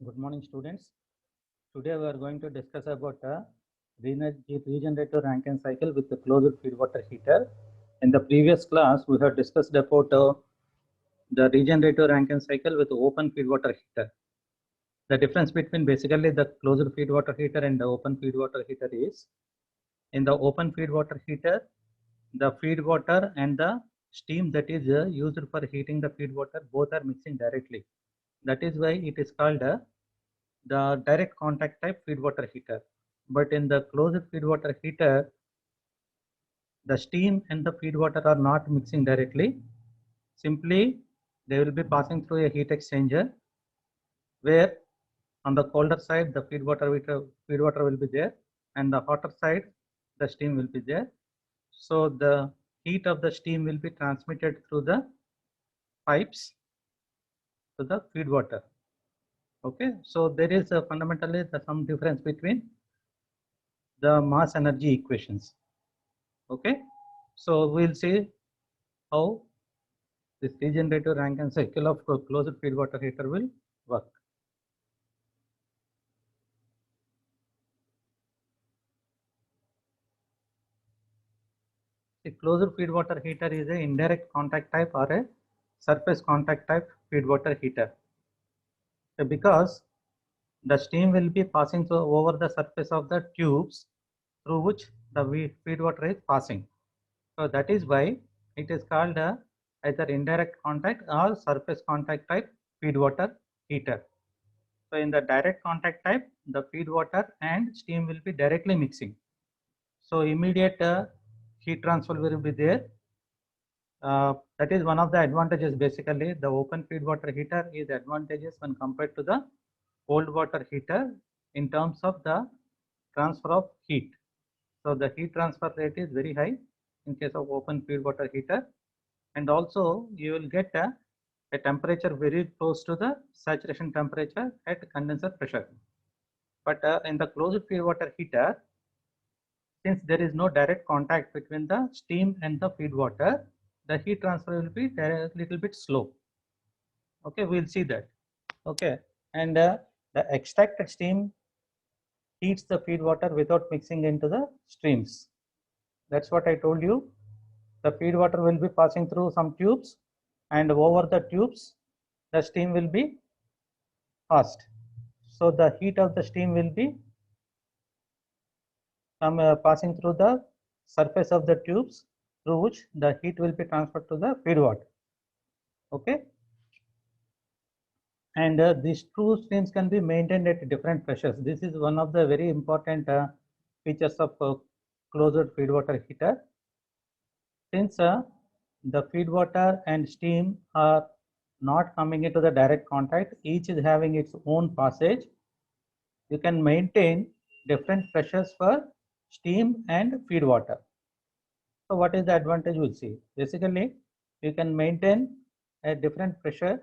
Good morning, students. Today we are going to discuss about a regenerative Rankine cycle with the closed feed water heater. In the previous class, we have discussed about the regenerative Rankine cycle with the open feed water heater. The difference between basically the closed feed water heater and the open feed water heater is, in the open feed water heater, the feed water and the steam that is used for heating the feed water both are mixing directly. That is why it is called the direct contact type feed water heater. But in the closed feed water heater, the steam and the feed water are not mixing directly. Simply, they will be passing through a heat exchanger where on the colder side the feed water will be there, and the hotter side the steam will be there. So the heat of the steam will be transmitted through the pipes to the feed water. Okay, so there is fundamentally some difference between the mass energy equations. Okay, so we'll see how this regenerative Rankine cycle of closed feed water heater will work. The closed feed water heater is a indirect contact type or a surface contact type feed water heater. So because the steam will be passing through over the surface of the tubes through which the feed water is passing. So that is why it is called either indirect contact or surface contact type feed water heater. So in the direct contact type, the feed water and steam will be directly mixing. So immediate heat transfer will be there. That is one of the advantages. Basically, the open feed water heater is advantageous when compared to the cold water heater in terms of the transfer of heat. So the heat transfer rate is very high in case of open feed water heater, and also you will get a temperature very close to the saturation temperature at condenser pressure. But in the closed feed water heater, since there is no direct contact between the steam and the feed water, the heat transfer will be a little bit slow. Okay, we'll see that. Okay, and the extracted steam heats the feed water without mixing into the streams. That's what I told you. The feed water will be passing through some tubes, and over the tubes, the steam will be passed. So the heat of the steam will be passing through the surface of the tubes through which the heat will be transferred to the feed water. Okay, and these two streams can be maintained at different pressures. This is one of the very important features of closed feed water heater. Since the feed water and steam are not coming into the direct contact, each is having its own passage, you can maintain different pressures for steam and feed water. So what is the advantage? We'll see. Basically, you can maintain a different pressure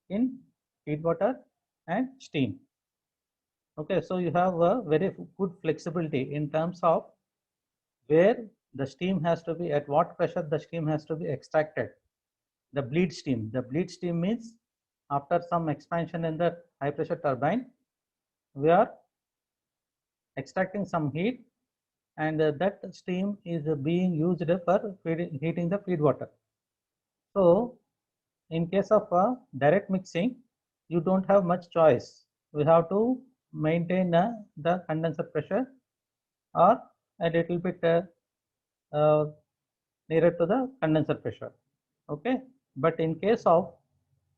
in feed water and steam. Okay, so you have a very good flexibility in terms of where the steam has to be, at what pressure the steam has to be extracted. The bleed steam. The bleed steam means after some expansion in the high pressure turbine, we are extracting some heat, and that steam is being used for heating the feed water. So in case of direct mixing, you don't have much choice. We have to maintain the condenser pressure or a little bit uh, nearer to the condenser pressure. Okay, but in case of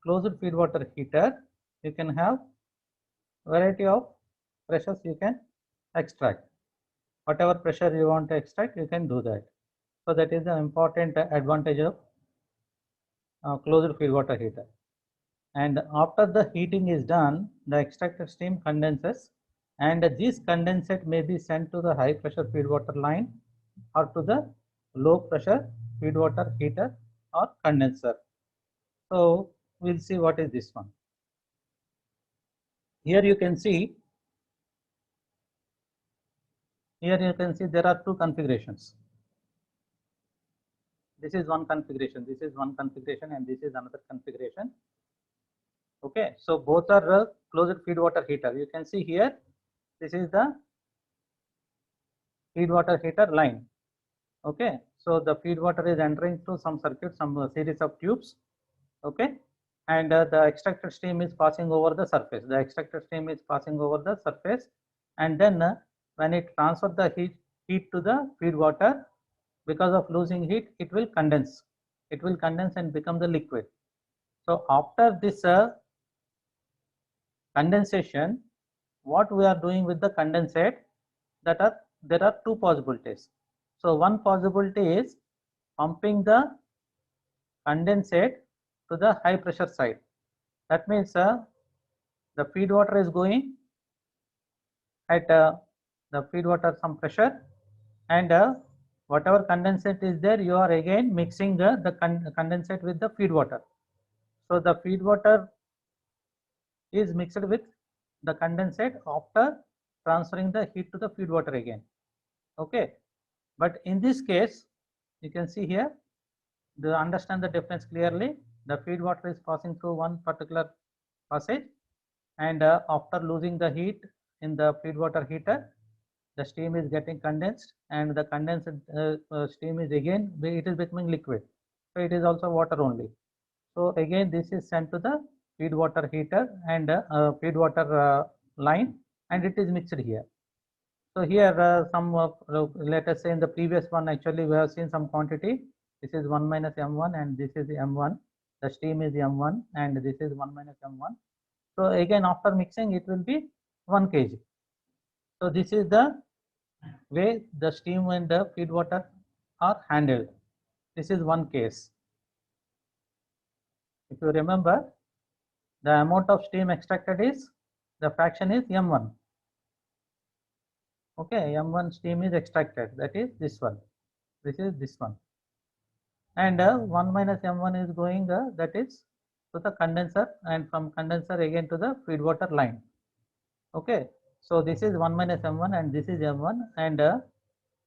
closed feed water heater, you can have variety of pressures you can extract. Whatever pressure you want to extract, you can do that. So that is the important advantage of closed feed water heater. And after the heating is done, the extracted steam condenses, and this condensate may be sent to the high pressure feed water line or to the low pressure feed water heater or condenser. So we'll see what is this one. Here you can see, there are two configurations. This is one configuration, this is one configuration, and this is another configuration. Okay, so both are closed feed water heater. You can see here, this is the feed water heater line. Okay, so the feed water is entering through some circuit, some series of tubes. Okay, and the extracted steam is passing over the surface. The extracted steam is passing over the surface, and then when it transfers the heat to the feed water, because of losing heat, it will condense. It will condense and become the liquid. So after this condensation, what we are doing with the condensate, that are there are two possibilities. So one possibility is pumping the condensate to the high pressure side. That means the feed water is going at the feed water some pressure, and whatever condensate is there, you are again mixing the condensate with the feed water. So the feed water is mixed with the condensate after transferring the heat to the feed water again. Okay, but in this case, you can see here, to understand the difference clearly, the feed water is passing through one particular passage, and after losing the heat in the feed water heater, the steam is getting condensed, and the condensed steam is again, it is becoming liquid. So it is also water only. So again, this is sent to the feed water heater and feed water line, and it is mixed here. So here some let us say in the previous one, actually we have seen some quantity. This is 1 minus m1 and this is m1. The steam is m1 and this is 1 minus m1. So again, after mixing, it will be 1 kg. So this is the way the steam and the feed water are handled. This is one case. If you remember, the amount of steam extracted is, the fraction is m1. Okay, m1 steam is extracted, that is this one. This is this one. And 1 minus m1 is going, that is to the condenser, and from condenser again to the feed water line. Okay, so this is 1 minus m1 and this is m1, and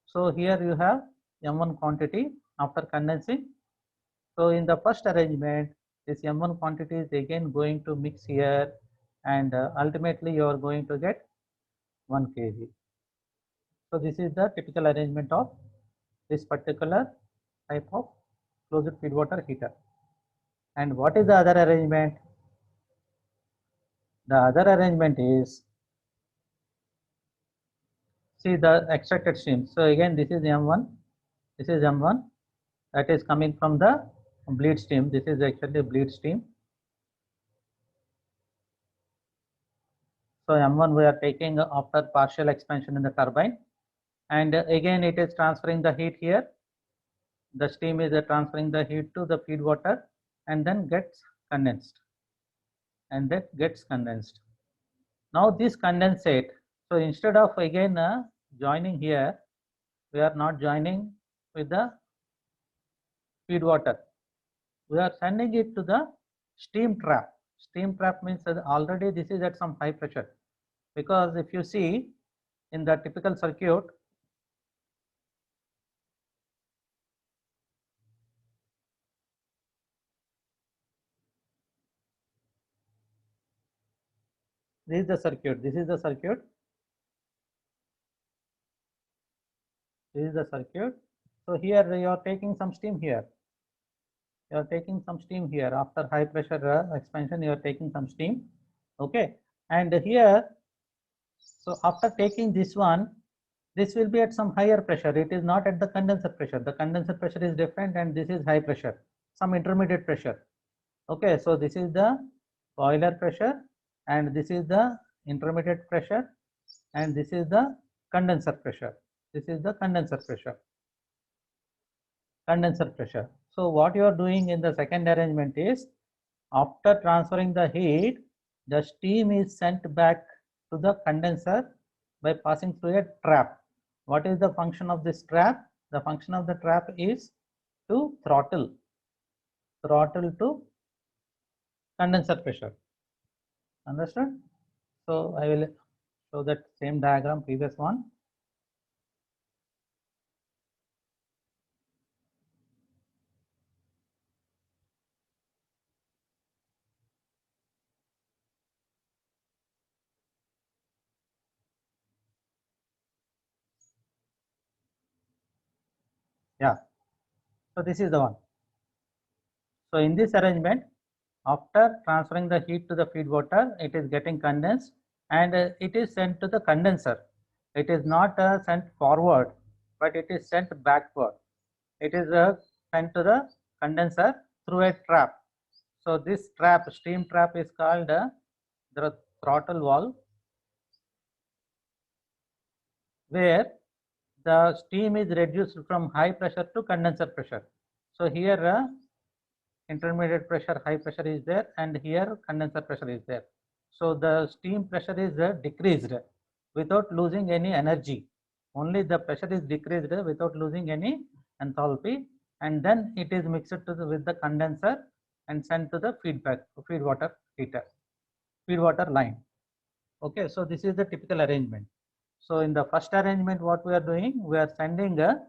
so here you have m1 quantity after condensing. So in the first arrangement, this m1 quantity is again going to mix here, and ultimately you are going to get 1 kg. So this is the typical arrangement of this particular type of closed feed water heater. And what is the other arrangement? The other arrangement is, see the extracted stream. So again, this is M1, this is M1, that is coming from the bleed stream. This is actually bleed stream. So M1 we are taking after partial expansion in the turbine, and again it is transferring the heat here. The steam is transferring the heat to the feed water, and then gets condensed, and that gets condensed. Now this condensate, so instead of again joining here, we are not joining with the feed water. We are sending it to the steam trap. Steam trap means that already this is at some high pressure, because if you see in the typical circuit, this is the circuit, this is the circuit, this is the circuit. So here you are taking some steam here. You are taking some steam here after high pressure expansion. You are taking some steam. Okay, and here, so after taking this one, this will be at some higher pressure. It is not at the condenser pressure. The condenser pressure is different, and this is high pressure, some intermediate pressure. Okay, so this is the boiler pressure, and this is the intermediate pressure, and this is the condenser pressure. This is the condenser pressure. Condenser pressure. So what you are doing in the second arrangement is, after transferring the heat, the steam is sent back to the condenser by passing through a trap. What is the function of this trap? The function of the trap is to throttle to condenser pressure. Understood? So I will show that same diagram, previous one. Yeah, so this is the one. So in this arrangement, after transferring the heat to the feed water, it is getting condensed and it is sent to the condenser. It is not sent forward, but it is sent backward. It is sent to the condenser through a trap. So this trap, steam trap, is called the throttle valve, where the steam is reduced from high pressure to condenser pressure. So here intermediate pressure, high pressure is there, and here condenser pressure is there. So the steam pressure is decreased without losing any energy. Only the pressure is decreased without losing any enthalpy, and then it is mixed with the condenser and sent to the feed water heater, feed water line. Okay, so this is the typical arrangement. So in the first arrangement, what we are doing, we are sending the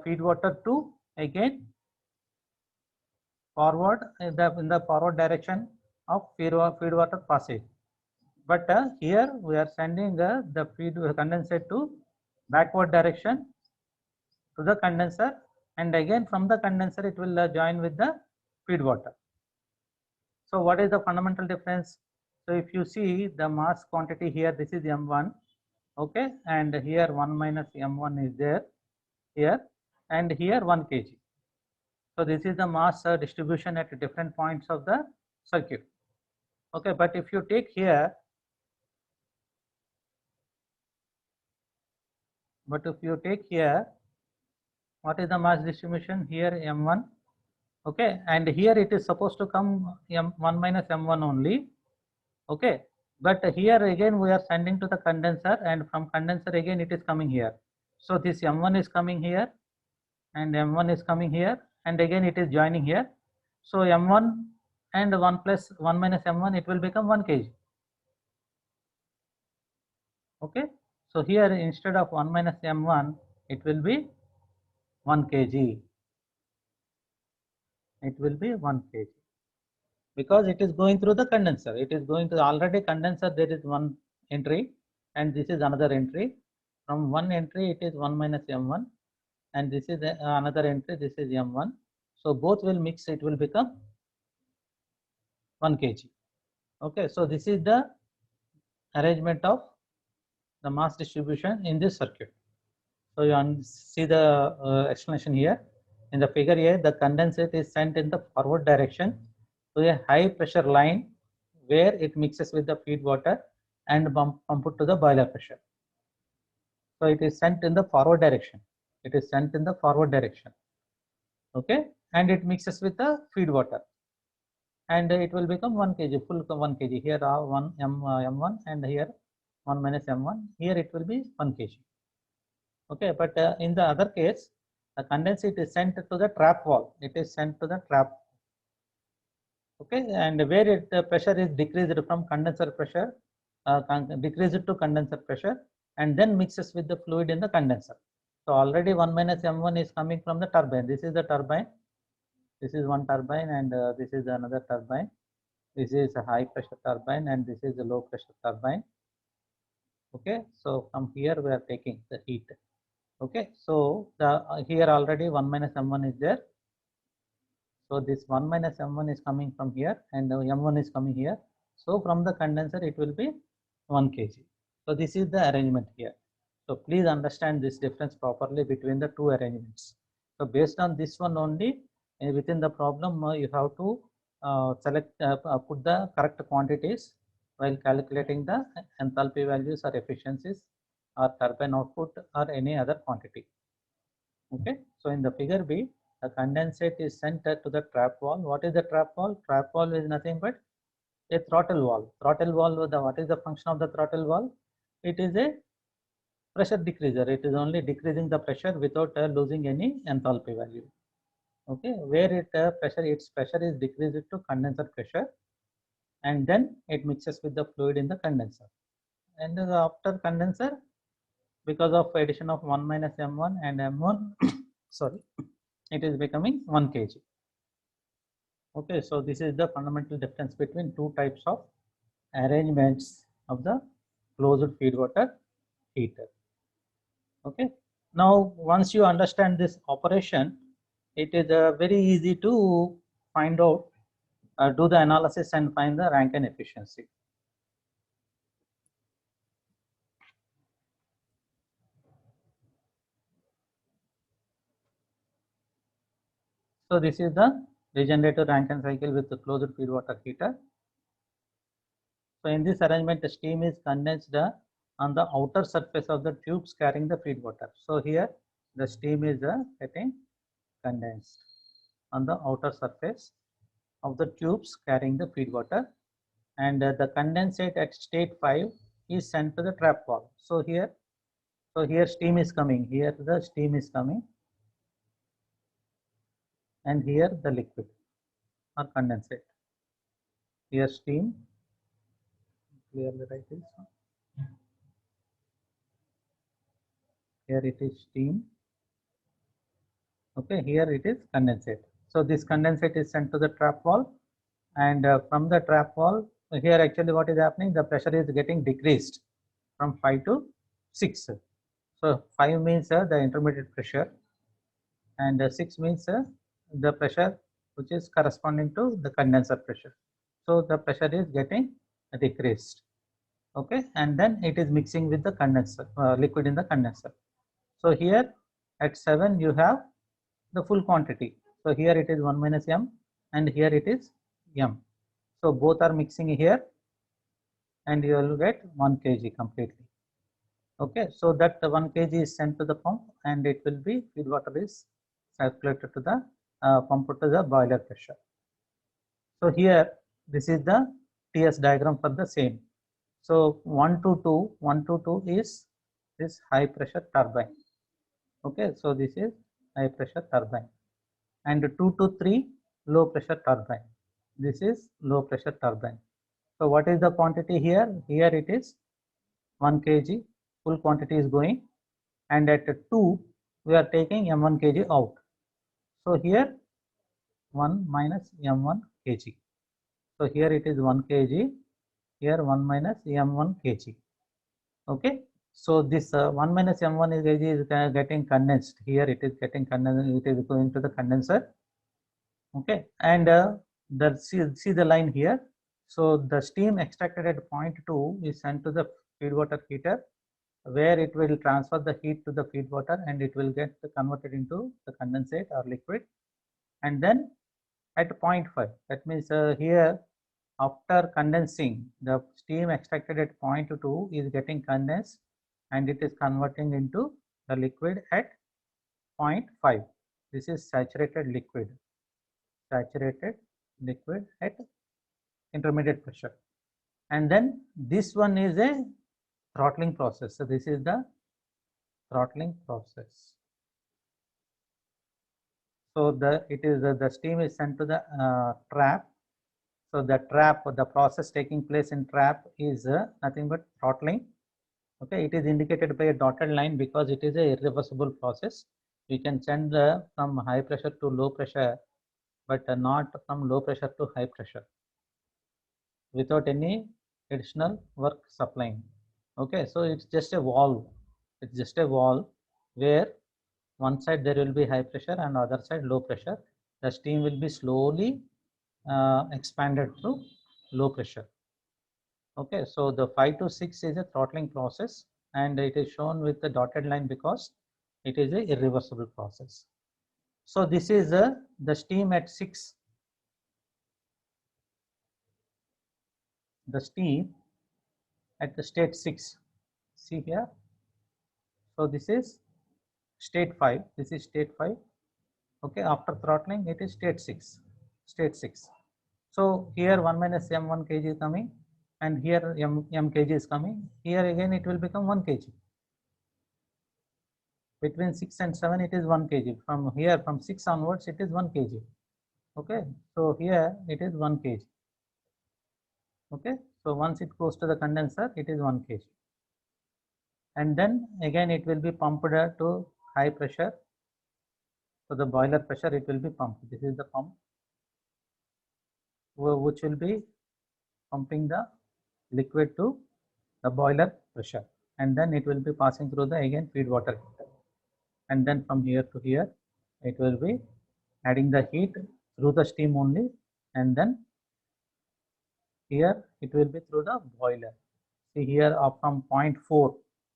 feed water to again forward in the forward direction of feed water passage. But here we are sending the feed condensate to backward direction to the condenser, and again from the condenser it will join with the feed water. So what is the fundamental difference? So if you see the mass quantity here, this is M1, okay, and here 1 minus M1 is there here, and here 1 kg. So this is the mass distribution at different points of the circuit. Okay, but if you take here, what is the mass distribution here? M1, okay, and here it is supposed to come M1 minus M1 only, okay, but here again we are sending to the condenser, and from condenser again it is coming here. So this M1 is coming here, and M1 is coming here, and again it is joining here. So M1 and 1 plus 1 minus M1, it will become 1 kg. Okay, so here instead of 1 minus M1, it will be 1 kg. It will be 1 kg because it is going through the condenser. It is going to already condenser. There is one entry, and this is another entry. From one entry, it is 1 minus M1, and this is another entry. This is M1. So both will mix. It will become 1 kg. Okay, so this is the arrangement of the mass distribution in this circuit. So you see the explanation here. In the figure here, the condensate is sent in the forward direction to a high pressure line where it mixes with the feed water and pump it to the boiler pressure. So it is sent in the forward direction. It is sent in the forward direction. Okay, and it mixes with the feed water, and it will become 1 kg, full 1 kg. Here are 1 M1, and here 1 minus M1. Here it will be 1 kg. Okay, but in the other case, the condensate is sent to the trap wall. It is sent to the trap. Okay, and where pressure is decreased from condenser pressure, decreased to condenser pressure, and then mixes with the fluid in the condenser. So already 1 minus M1 is coming from the turbine. This is the turbine. This is one turbine, and this is another turbine. This is a high pressure turbine, and this is a low pressure turbine. Okay, so from here we are taking the heat. Okay, so the here already 1 minus M1 is there. So this 1 minus M1 is coming from here, and M1 is coming here. So from the condenser it will be 1 kg. So this is the arrangement here. So please understand this difference properly between the two arrangements. So based on this one only, within the problem you have to put the correct quantities while calculating the enthalpy values or efficiencies or turbine output or any other quantity. Okay, so in the figure B, the condensate is sent to the trap wall. What is the trap wall? Trap wall is nothing but a throttle valve. Throttle valve, what is the function of the throttle valve? It is a pressure decreaser. It is only decreasing the pressure without losing any enthalpy value. Okay, where its pressure is decreased to condenser pressure, and then it mixes with the fluid in the condenser. And after condenser, because of addition of 1 minus M1 and M1, sorry, it is becoming 1 kg. Okay, so this is the fundamental difference between two types of arrangements of the closed feed water heater. Okay, Now, once you understand this operation, it is very easy to find out, do the analysis and find the Rankine efficiency. So this is the regenerative Rankine cycle with the closed feed water heater. So in this arrangement, the steam is condensed on the outer surface of the tubes carrying the feed water. So here the steam is getting condensed on the outer surface of the tubes carrying the feed water, and the condensate at state 5 is sent to the trap valve. So here steam is coming, here the steam is coming, and here the liquid or condensate. Here steam, clearly write this. Here it is steam. Okay, here it is condensate. So this condensate is sent to the trap valve, and from the trap valve, here actually what is happening, the pressure is getting decreased from 5 to 6. So 5 means the intermediate pressure, and 6 means the pressure which is corresponding to the condenser pressure. So the pressure is getting decreased. Okay, and then it is mixing with the condenser, liquid in the condenser. So here at 7 you have the full quantity. So here it is 1 minus m, and here it is m. So both are mixing here, and you will get 1 kg completely. Okay, so that 1 kg is sent to the pump, and it will be feed water is circulated to the pump to the boiler pressure. So here this is the TS diagram for the same. So 1 to 2 is this high pressure turbine. Okay, so this is high pressure turbine, and 2 to 3 low pressure turbine. This is low pressure turbine. So what is the quantity here? Here it is 1 kg, full quantity is going, and at 2 we are taking m1 kg out. So here 1 minus m1 kg. So here it is 1 kg, here 1 minus m1 kg. Okay, so this 1 minus m1 kg is getting condensed. Here it is getting condensed, it is going to the condenser. Okay, and see the line here. So the steam extracted at point 2 is sent to the feed water heater, where it will transfer the heat to the feed water, and it will get converted into the condensate or liquid. And then at point 5, that means here after condensing, the steam extracted at point 2 is getting condensed, and it is converting into the liquid at point 5. This is saturated liquid at intermediate pressure. And then this one is a throttling process. So this is the throttling process. So the steam is sent to the trap. So the process taking place in trap is nothing but throttling. Okay, it is indicated by a dotted line because it is a irreversible process. We can send from high pressure to low pressure, but not from low pressure to high pressure without any additional work supplying. Okay, so it's just a valve. It's just a valve where one side there will be high pressure and other side low pressure. The steam will be slowly expanded to low pressure. Okay, so the 5 to 6 is a throttling process, and it is shown with the dotted line because it is a irreversible process. So this is the steam at 6. The steam at the state 6. See here. So this is state 5. This is state 5. Okay, after throttling, it is state 6. State 6. So here 1 minus m1 kg is coming, and here m kg is coming. Here again it will become 1 kg. Between 6 and 7 it is 1 kg. From here, from 6 onwards, it is 1 kg. Okay, so here it is 1 kg. Okay, so once it goes to the condenser, it is 1 kg. And then again it will be pumped to high pressure. So the boiler pressure, it will be pumped. This is the pump which will be pumping the liquid to the boiler pressure, and then it will be passing through the again feed water heater. and then from here to here it will be adding the heat through the steam only, and then here it will be through the boiler. See here from point 4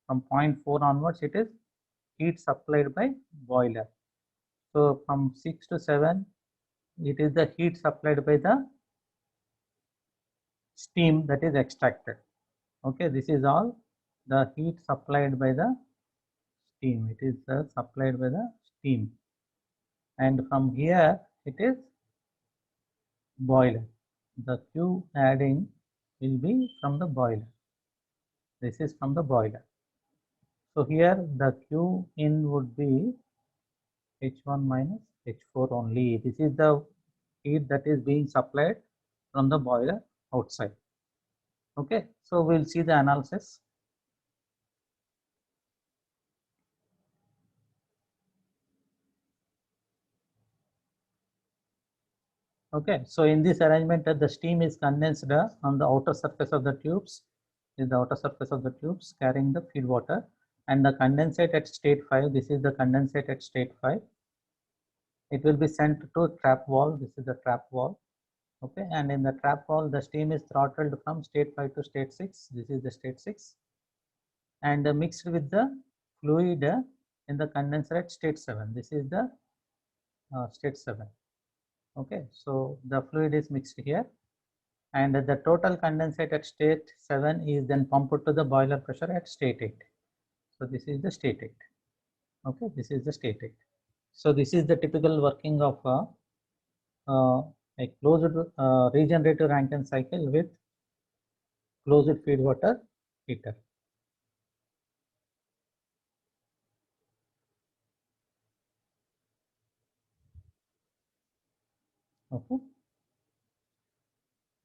onwards it is heat supplied by boiler. So from 6 to 7 it is the heat supplied by the steam that is extracted. Okay, this is all the heat supplied by the steam. It is supplied by the steam, and from here it is boiler. The Q adding will be from the boiler. This is from the boiler. So here the Q in would be H1 minus H4 only. This is the heat that is being supplied from the boiler outside. Okay, so we'll see the analysis. Okay, so in this arrangement, the steam is condensed on the outer surface of the tubes, is the outer surface of the tubes carrying the feed water, and the condensate at state 5, this is the condensate at state 5. It will be sent to trap wall, this is the trap wall. Okay, and in the trap wall, the steam is throttled from state 5 to state 6, this is the state 6, and mixed with the fluid in the condenser at state 7, this is the state 7. Okay, so the fluid is mixed here, and the total condensate at state 7 is then pumped to the boiler pressure at state 8. So this is the state 8. Okay, this is the state 8. So this is the typical working of a closed regenerative Rankine cycle with closed feed water heater. Okay,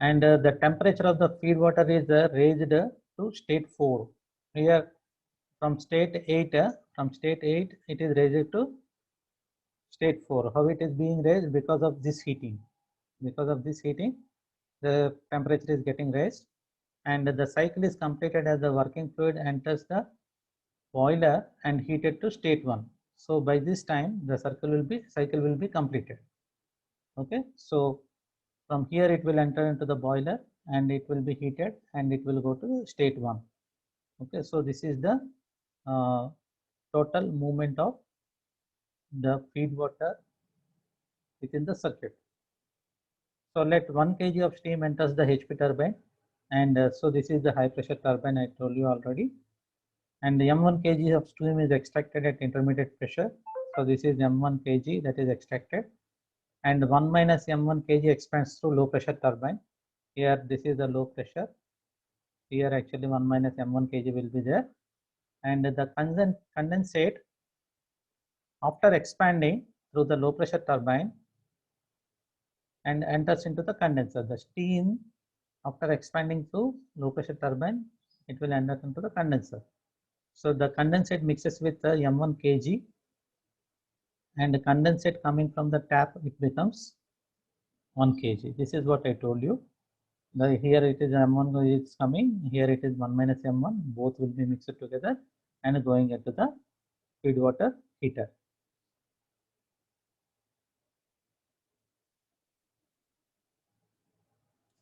and the temperature of the feed water is raised to state 4. Here from state 8, it is raised to state 4. How it is being raised? Because of this heating. Because of this heating, the temperature is getting raised, and the cycle is completed as the working fluid enters the boiler and heated to state 1. So by this time, the cycle will be completed. Okay, so from here it will enter into the boiler and it will be heated and it will go to state 1. Okay, so this is the total movement of the feed water within the circuit. So let 1 kg of steam enters the HP turbine, and so this is the high pressure turbine I told you already, and the M1 kg of steam is extracted at intermediate pressure. So this is M1 kg that is extracted, and 1 minus M1 kg expands through low pressure turbine. Here this is the low pressure. Here actually 1 minus M1 kg will be there, and the condensate after expanding through the low pressure turbine and enters into the condenser. The steam after expanding through low pressure turbine, it will enter into the condenser. So the condensate mixes with the M1 kg, and the condensate coming from the tap, it becomes 1 kg. This is what I told you. Here it is M1 is coming, here it is 1 minus M1, both will be mixed together and going into the feed water heater.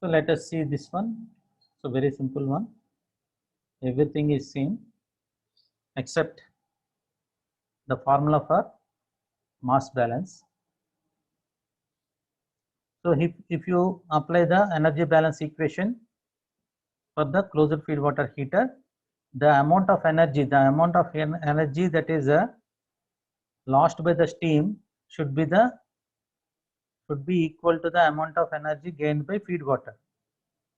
So let us see this one. So very simple one. Everything is same except the formula for mass balance. So if you apply the energy balance equation for the closed feed water heater, the amount of energy that is lost by the steam should be equal to the amount of energy gained by feed water.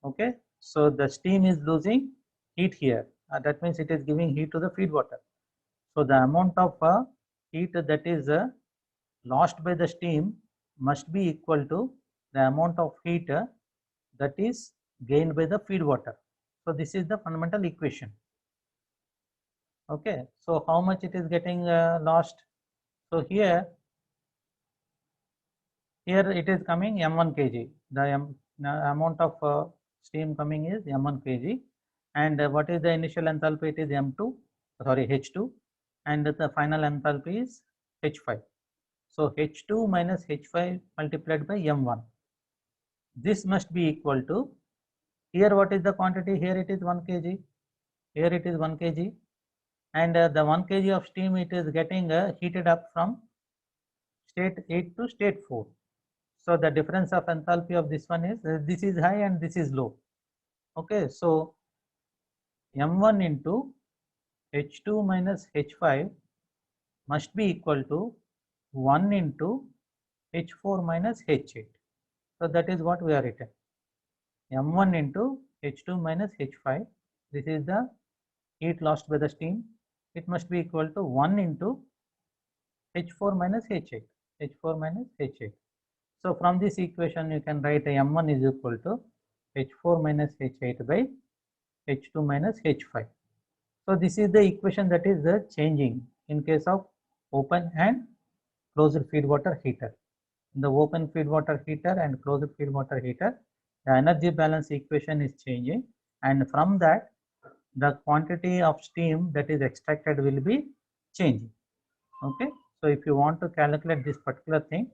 Okay, so the steam is losing heat here. That means it is giving heat to the feed water. So the amount of heat that is lost by the steam must be equal to the amount of heat that is gained by the feed water. So this is the fundamental equation. Okay, so how much it is getting lost? So here it is coming M1 kg. The amount of steam coming is M1 kg, and what is the initial enthalpy? It is H2. and the final enthalpy is H5. So H2 minus H5 multiplied by M1. This must be equal to, here what is the quantity? Here it is 1 kg, here it is 1 kg, and the 1 kg of steam it is getting heated up from state 8 to state 4. So the difference of enthalpy of this one is this is high and this is low. Okay, so M1 into H2 minus H5 must be equal to 1 into H4 minus H8. So that is what we are written. M1 into H2 minus H5. This is the heat lost by the steam. It must be equal to 1 into H4 minus H8. H4 minus H8. So from this equation you can write M1 is equal to H4 minus H8 by H2 minus H5. So this is the equation that is changing in case of open and closed feed water heater. In the open feed water heater and closed feed water heater, the energy balance equation is changing, and from that the quantity of steam that is extracted will be changing. Okay, so if you want to calculate this particular thing,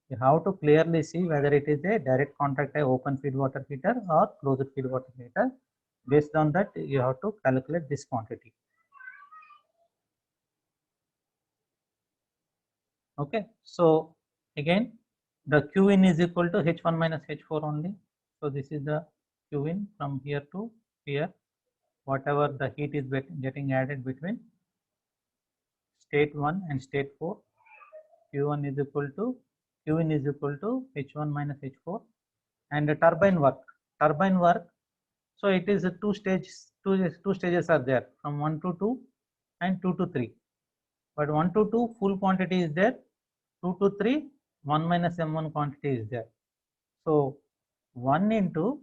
you have to clearly see whether it is a direct contact open feed water heater or closed feed water heater. Based on that, you have to calculate this quantity. Okay, so again the Q in is equal to H1 minus H4 only. So this is the Q in from here to here, whatever the heat is getting added between state 1 and state 4. Q1 is equal to Q in is equal to H1 minus H4, and the turbine work. So it is a two stages are there, from 1 to 2 and 2 to 3. But 1 to 2 full quantity is there, 2 to 3 1 minus M1 quantity is there. So 1 into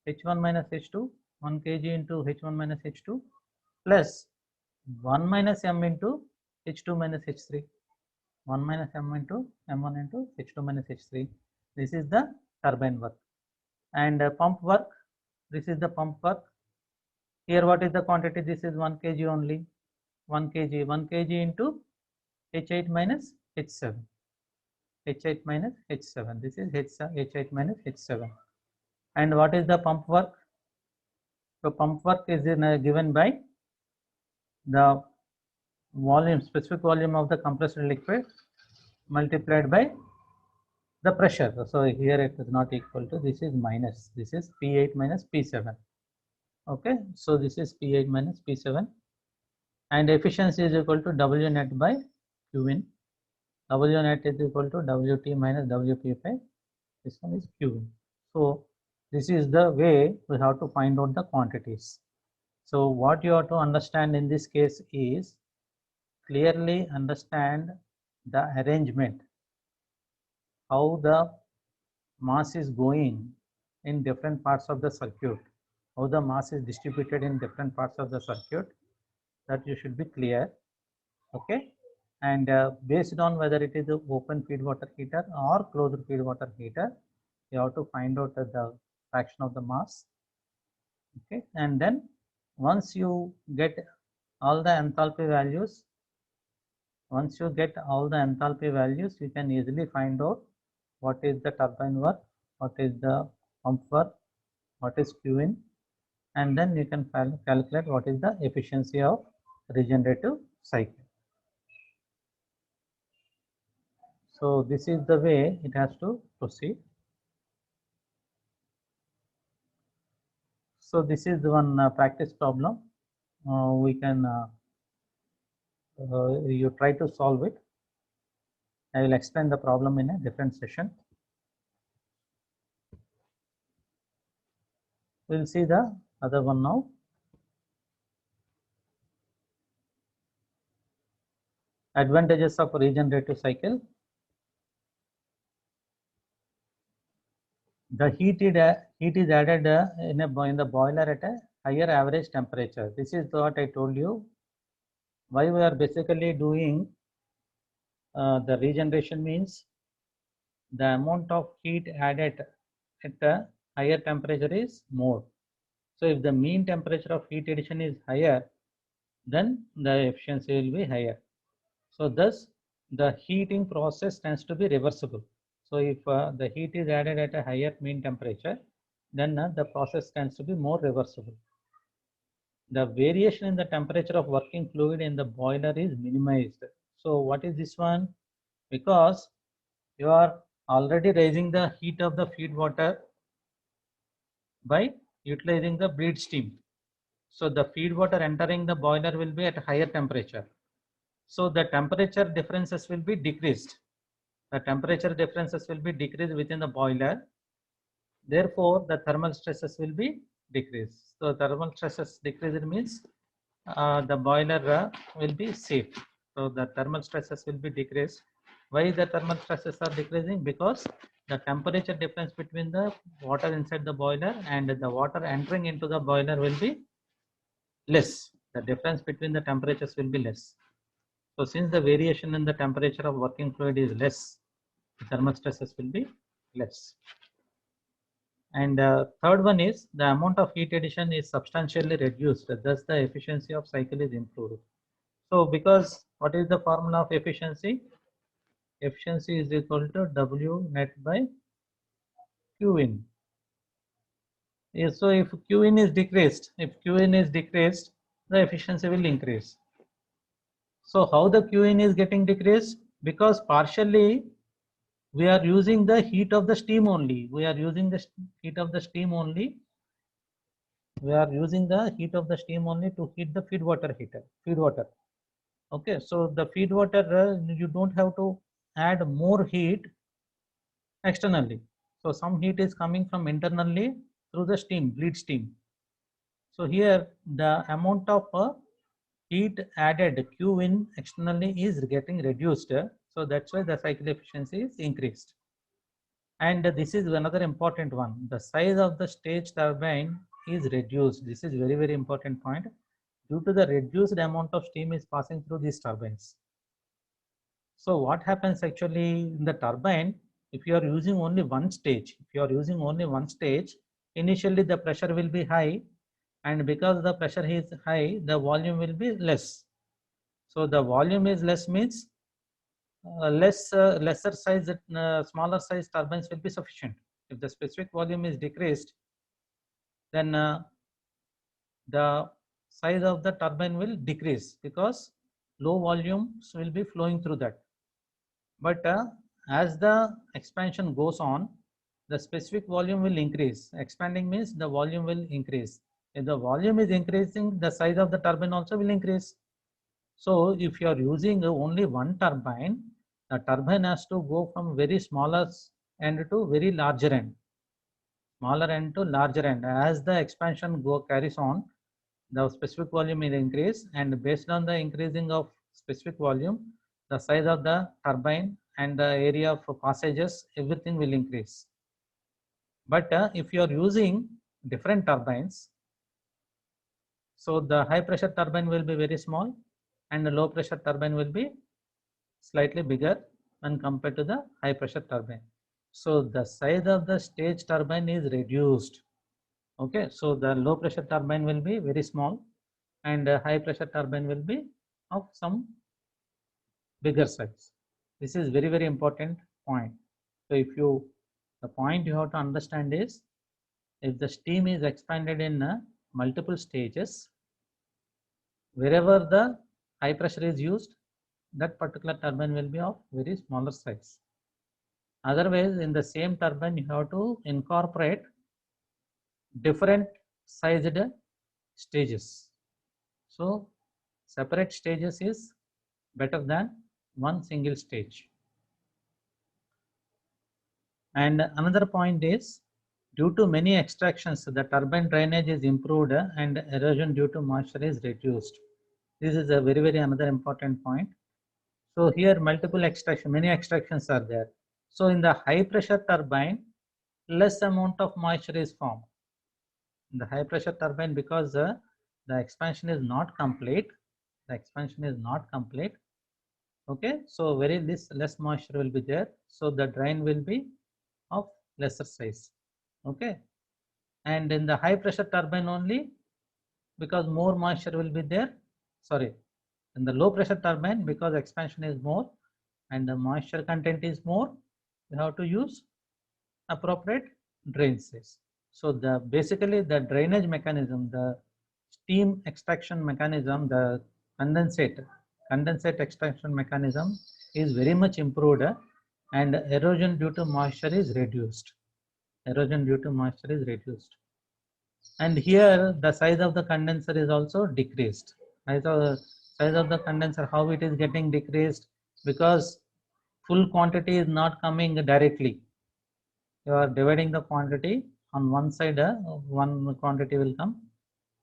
H1 minus H2, 1 kg into H1 minus H2 plus 1 minus M into H2 minus H3, 1 minus M into M1 into H2 minus H3. This is the turbine work. And pump work, this is the pump work. Here what is the quantity? This is 1 kg only, 1 kg into H8 minus H7. H8 minus H7. This is H8 minus H7. And what is the pump work? So pump work is given by the volume, specific volume of the compressed liquid multiplied by the pressure. So here it is not equal to, this is minus, this is P8 minus P7. Okay, so this is P8 minus P7, and efficiency is equal to W net by Q in. W net is equal to WT minus WP5. This one is Q in. So this is the way we have to find out the quantities. So what you have to understand in this case is clearly understand the arrangement, how the mass is going in different parts of the circuit, how the mass is distributed in different parts of the circuit, that you should be clear. Okay, and based on whether it is an open feed water heater or closed feed water heater, you have to find out the fraction of the mass. Okay, and then once you get all the enthalpy values, you can easily find out what is the turbine work, what is the pump work, what is Q in, and then you can calculate what is the efficiency of regenerative cycle. So this is the way it has to proceed. So this is one practice problem. We can you try to solve it. I will explain the problem in a different session. We will see the other one now. Advantages of regenerative cycle. The heat is added in the boiler at a higher average temperature. This is what I told you. Why we are basically doing the regeneration means the amount of heat added at a higher temperature is more. So if the mean temperature of heat addition is higher, then the efficiency will be higher. So thus the heating process tends to be reversible. So if the heat is added at a higher mean temperature, then the process tends to be more reversible. The variation in the temperature of working fluid in the boiler is minimized. So what is this one? Because you are already raising the heat of the feed water by utilizing the bleed steam. So the feed water entering the boiler will be at a higher temperature. So the temperature differences will be decreased. The temperature differences will be decreased within the boiler. Therefore, the thermal stresses will be decreased. So thermal stresses decreased means the boiler will be safe. So the thermal stresses will be decreased. Why the thermal stresses are decreasing? Because the temperature difference between the water inside the boiler and the water entering into the boiler will be less. The difference between the temperatures will be less. So since the variation in the temperature of working fluid is less, the thermal stresses will be less. And third one is the amount of heat addition is substantially reduced. Thus, the efficiency of cycle is improved. So, because what is the formula of efficiency? Efficiency is equal to W net by Q in. So, if Q in is decreased, the efficiency will increase. So, how the Q in is getting decreased? Because partially we are using the heat of the steam only. We are using the heat of the steam only to heat the feed water heater, feed water. Okay, so the feed water, you don't have to add more heat externally. So some heat is coming from internally through the steam, bleed steam. So here the amount of heat added Q in externally is getting reduced. So that's why the cycle efficiency is increased. And this is another important one. The size of the stage turbine is reduced. This is very, very important point. Due to the reduced amount of steam is passing through these turbines. So what happens actually in the turbine, if you are using only one stage, initially the pressure will be high, and because the pressure is high, the volume will be less. So the volume is less means lesser size, smaller size turbines will be sufficient. If the specific volume is decreased, then the size of the turbine will decrease because low volumes will be flowing through that. But as the expansion goes on, the specific volume will increase. Expanding means the volume will increase. If the volume is increasing, the size of the turbine also will increase. So if you are using only one turbine, the turbine has to go from very smallest end to very larger end. Smaller end to larger end. As the expansion carries on, the specific volume will increase, and based on the increasing of specific volume, the size of the turbine and the area of passages, everything will increase. But if you are using different turbines, so the high pressure turbine will be very small and the low pressure turbine will be slightly bigger when compared to the high pressure turbine. So the size of the stage turbine is reduced. Okay, so the low pressure turbine will be very small and high pressure turbine will be of some bigger size. This is very, very important point. So the point you have to understand is, if the steam is expanded in multiple stages, wherever the high pressure is used, that particular turbine will be of very smaller size. Otherwise, in the same turbine, you have to incorporate different sized stages. So separate stages is better than one single stage. And another point is, due to many extractions, the turbine drainage is improved and erosion due to moisture is reduced. This is a very, very another important point. So here multiple extraction, many extractions are there. So in the high pressure turbine, less amount of moisture is formed. In the high pressure turbine, because the expansion is not complete, okay, so very less moisture will be there, so the drain will be of lesser size. Okay, and in the high pressure turbine only, because more moisture will be there, sorry, in the low pressure turbine, because expansion is more and the moisture content is more, you have to use appropriate drain space. So the basically the drainage mechanism, the steam extraction mechanism, the condensate extraction mechanism is very much improved, and erosion due to moisture is reduced. Erosion due to moisture is reduced. And here the size of the condenser is also decreased. Size of the condenser, how it is getting decreased? Because full quantity is not coming directly. You are dividing the quantity on one side, one quantity will come,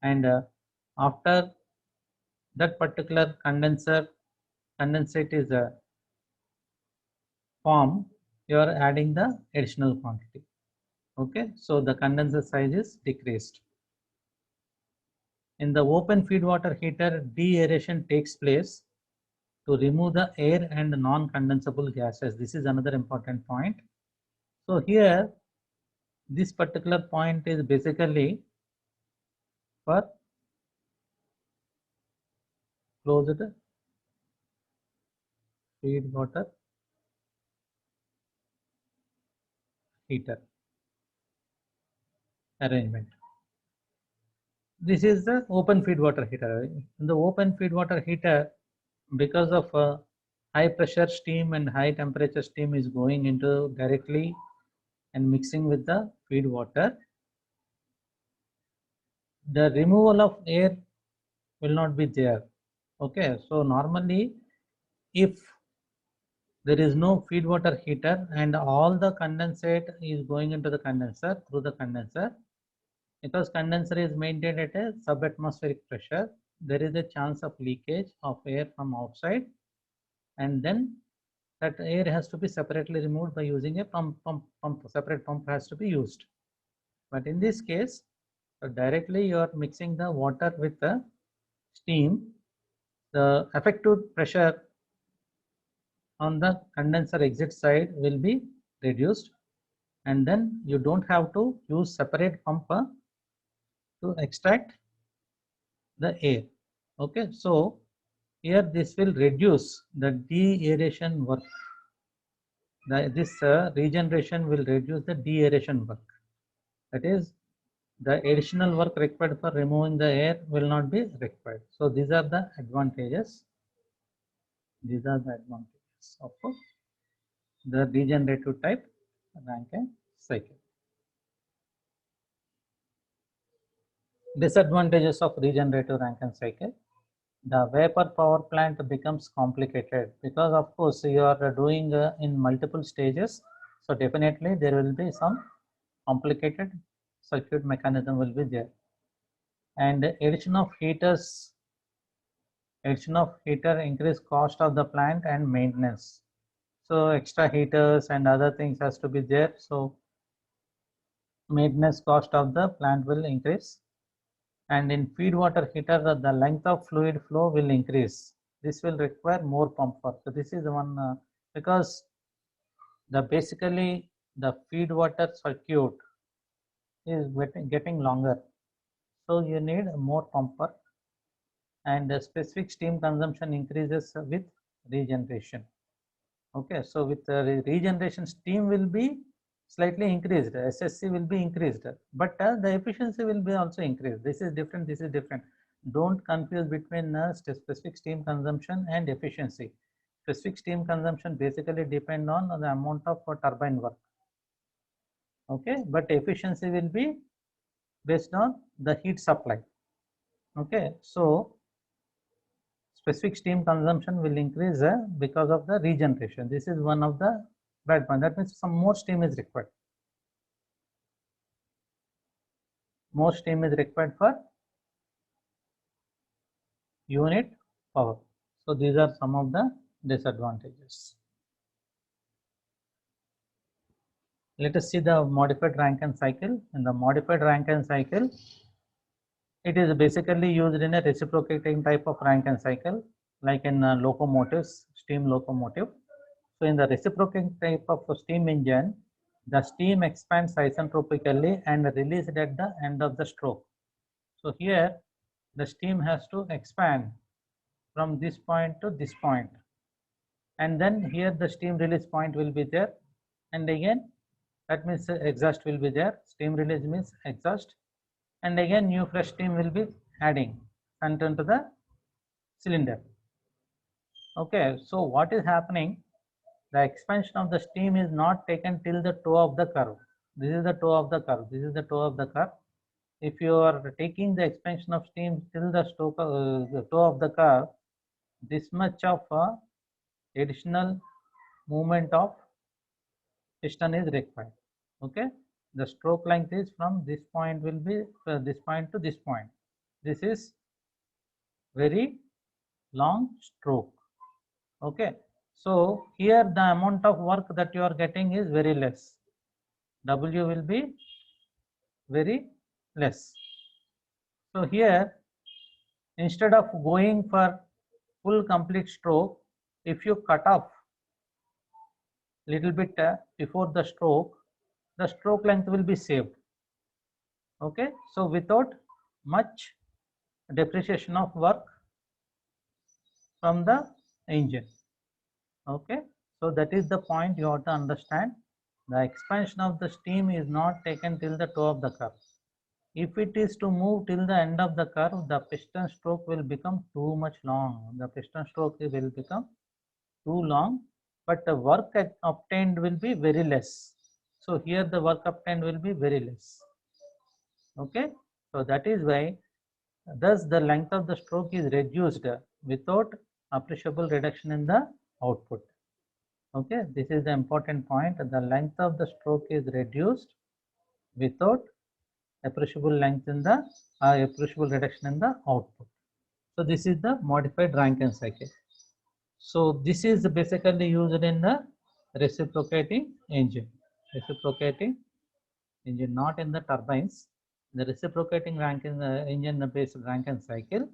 and after that particular condensate is formed, you are adding the additional quantity. Okay, so the condenser size is decreased. In the open feed water heater, de-aeration takes place to remove the air and non-condensable gases. This is another important point. So here, this particular point is basically for closed feed water heater arrangement. This is the open feed water heater. In the open feed water heater, because of high pressure steam and high temperature steam is going into directly and mixing with the feed water, the removal of air will not be there. Okay, so normally if there is no feed water heater and all the condensate is going into the condenser through the condenser, because condenser is maintained at a subatmospheric pressure, there is a chance of leakage of air from outside, and then that air has to be separately removed by using a separate pump has to be used. But in this case, directly you are mixing the water with the steam, the effective pressure on the condenser exit side will be reduced, and then you don't have to use separate pump to extract the air. Okay, so here this will reduce the de-aeration work. This regeneration will reduce the de-aeration work. That is, the additional work required for removing the air will not be required. So these are the advantages. These are the advantages of the regenerative type Rankine cycle. Disadvantages of regenerative Rankine cycle. The vapor power plant becomes complicated because of course you are doing in multiple stages. So definitely there will be some complicated circuit mechanism will be there. And addition of heater increase cost of the plant and maintenance. So extra heaters and other things has to be there. So maintenance cost of the plant will increase. And in feed water heater, the length of fluid flow will increase. This will require more pump work. So this is the one because basically the feed water circuit is getting longer. So you need more pump work, and the specific steam consumption increases with regeneration. Okay, so with regeneration, steam will be slightly increased, SSC will be increased, but the efficiency will be also increased. This is different, this is different. Don't confuse between specific steam consumption and efficiency. Specific steam consumption basically depend on the amount of turbine work. Okay, but efficiency will be based on the heat supply. Okay, so specific steam consumption will increase because of the regeneration. This is one of the bad points. That means some more steam is required. More steam is required for unit power. So these are some of the disadvantages. Let us see the modified Rankine cycle. In the modified Rankine cycle, it is basically used in a reciprocating type of Rankine cycle, like in locomotives, steam locomotive. So in the reciprocating type of steam engine, the steam expands isentropically and released at the end of the stroke. So here the steam has to expand from this point to this point, and then here the steam release point will be there, and again that means exhaust will be there. Steam release means exhaust, and again new fresh steam will be adding sent into the cylinder. Okay, so what is happening? The expansion of the steam is not taken till the toe of the curve. This is the toe of the curve. This is the toe of the curve. If you are taking the expansion of steam till the toe of the curve, this much of additional movement of piston is required. Okay, the stroke length is from this point will be this point to this point. This is very long stroke. Okay, so here the amount of work that you are getting is very less. W will be very less. So here, instead of going for full complete stroke, if you cut off little bit before the stroke length will be saved. Okay, so without much depreciation of work from the engine. Okay, so that is the point you have to understand. The expansion of the steam is not taken till the toe of the curve. If it is to move till the end of the curve, the piston stroke will become too much long. The piston stroke will become too long, but the work obtained will be very less. So here the work obtained will be very less. Okay, so that is why thus the length of the stroke is reduced without appreciable reduction in the output. Okay, this is the important point. The length of the stroke is reduced without appreciable length in the appreciable reduction in the output. So this is the modified Rankine cycle. So this is basically used in the reciprocating engine. Reciprocating engine, not in the turbines. The reciprocating Rankine engine based Rankine cycle,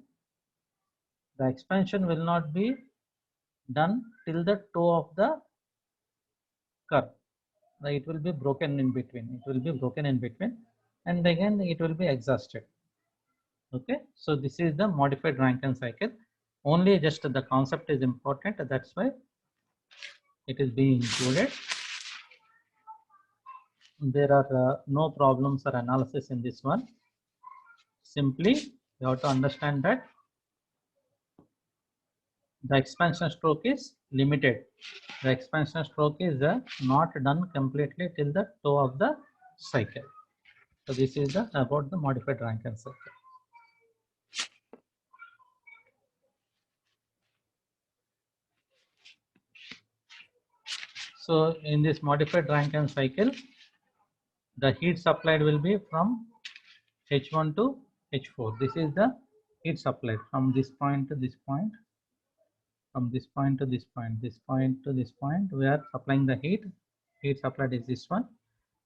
the expansion will not be done till the toe of the curve. It will be broken in between. It will be broken in between, and again it will be exhausted. Okay, so this is the modified Rankine cycle. Only just the concept is important. That's why it is being included. There are no problems or analysis in this one. Simply you have to understand that the expansion stroke is limited. The expansion stroke is not done completely till the toe of the cycle. So this is about the modified Rankine cycle. So in this modified Rankine cycle, the heat supplied will be from H1 to H4. This is the heat supplied from this point to this point, from this point to this point, this point to this point. We are supplying the heat. Heat supplied is this one,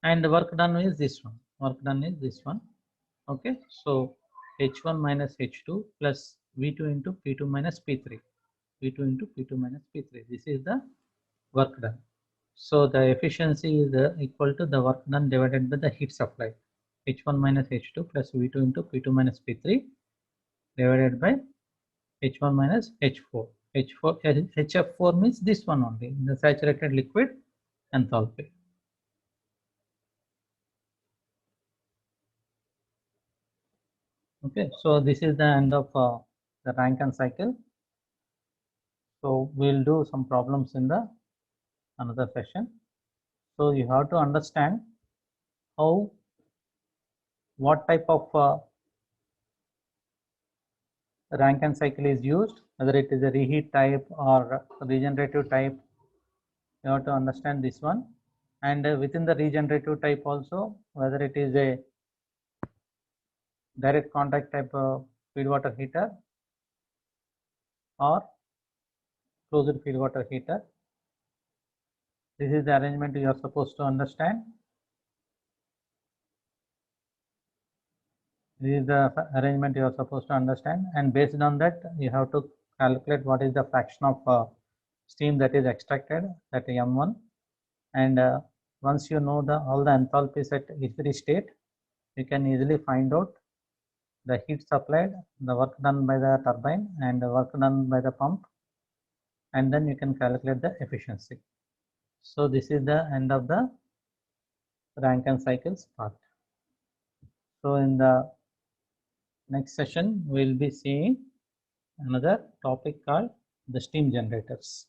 and the work done is this one. Work done is this one. Okay, so H1 minus H2 plus V2 into P2 minus P3. V2 into P2 minus P3. This is the work done. So the efficiency is equal to the work done divided by the heat supply. H1 minus H2 plus V2 into P2 minus P3 divided by H1 minus H4. HF4 means this one only, the saturated liquid enthalpy. Okay, so this is the end of the Rankine cycle. So we'll do some problems in the another session. So you have to understand how, what type of Rankine cycle is used, whether it is a reheat type or regenerative type. You have to understand this one, and within the regenerative type also, whether it is a direct contact type of feed water heater or closed feed water heater. This is the arrangement you are supposed to understand. This is the arrangement you are supposed to understand, and based on that you have to calculate what is the fraction of steam that is extracted at M1, and once you know all the enthalpies at every state, you can easily find out the heat supplied, the work done by the turbine, and the work done by the pump, and then you can calculate the efficiency. So this is the end of the Rankine cycles part. So in the next session, we'll be seeing another topic called the steam generators.